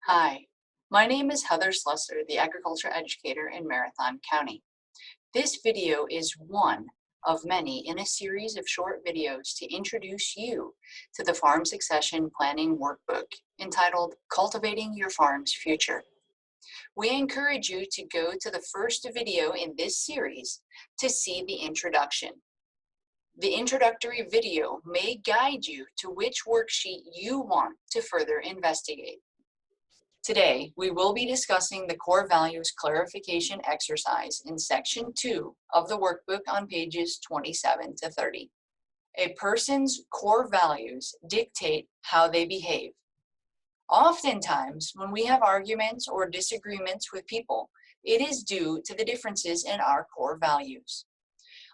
Hi, my name is Heather Schlesser, the agriculture educator in Marathon County. This video is one of many in a series of short videos to introduce you to the Farm Succession Planning Workbook entitled Cultivating Your Farm's Future. We encourage you to go to the first video in this series to see the introduction. The introductory video may guide you to which worksheet you want to further investigate. Today, we will be discussing the core values clarification exercise in section 2 of the workbook on pages 27 to 30. A person's core values dictate how they behave. Oftentimes, when we have arguments or disagreements with people, it is due to the differences in our core values.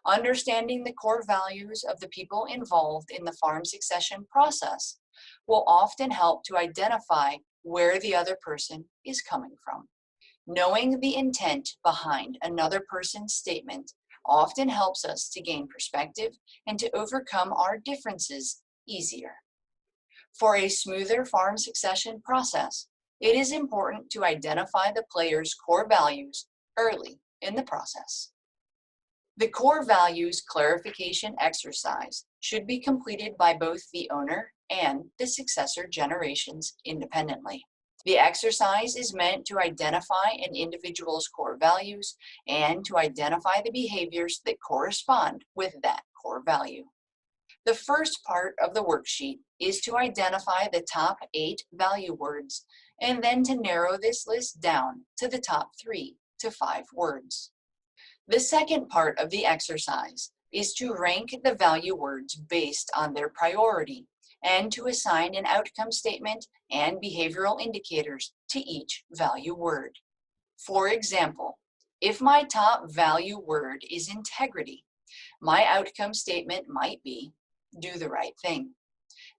Understanding the core values of the people involved in the farm succession process will often help to identify where the other person is coming from. Knowing the intent behind another person's statement often helps us to gain perspective and to overcome our differences easier. For a smoother farm succession process, it is important to identify the player's core values early in the process. The core values clarification exercise should be completed by both the owner and the successor generations independently. The exercise is meant to identify an individual's core values and to identify the behaviors that correspond with that core value. The first part of the worksheet is to identify the top 8 value words and then to narrow this list down to the top 3 to 5 words. The second part of the exercise is to rank the value words based on their priority and to assign an outcome statement and behavioral indicators to each value word. For example, if my top value word is integrity, my outcome statement might be, do the right thing.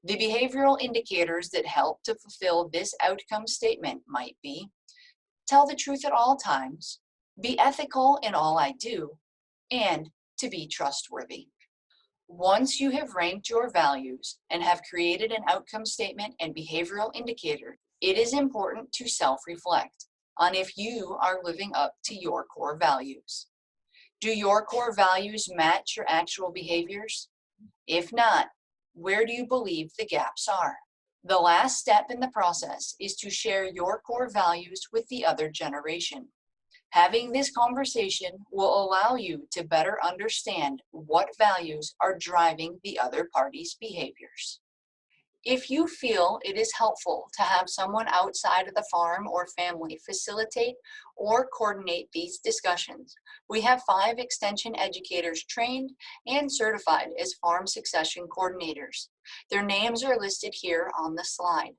The behavioral indicators that help to fulfill this outcome statement might be, tell the truth at all times, be ethical in all I do, and to be trustworthy. Once you have ranked your values and have created an outcome statement and behavioral indicator, it is important to self-reflect on if you are living up to your core values. Do your core values match your actual behaviors? If not, where do you believe the gaps are? The last step in the process is to share your core values with the other generation. Having this conversation will allow you to better understand what values are driving the other party's behaviors. If you feel it is helpful to have someone outside of the farm or family facilitate or coordinate these discussions, we have 5 extension educators trained and certified as farm succession coordinators. Their names are listed here on the slide.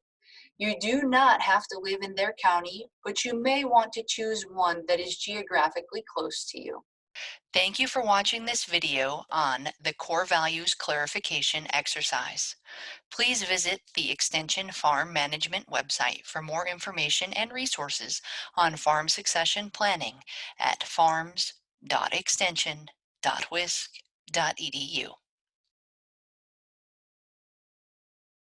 You do not have to live in their county, but you may want to choose one that is geographically close to you. Thank you for watching this video on the core values clarification exercise. Please visit the Extension Farm Management website for more information and resources on farm succession planning at farms.extension.wisc.edu.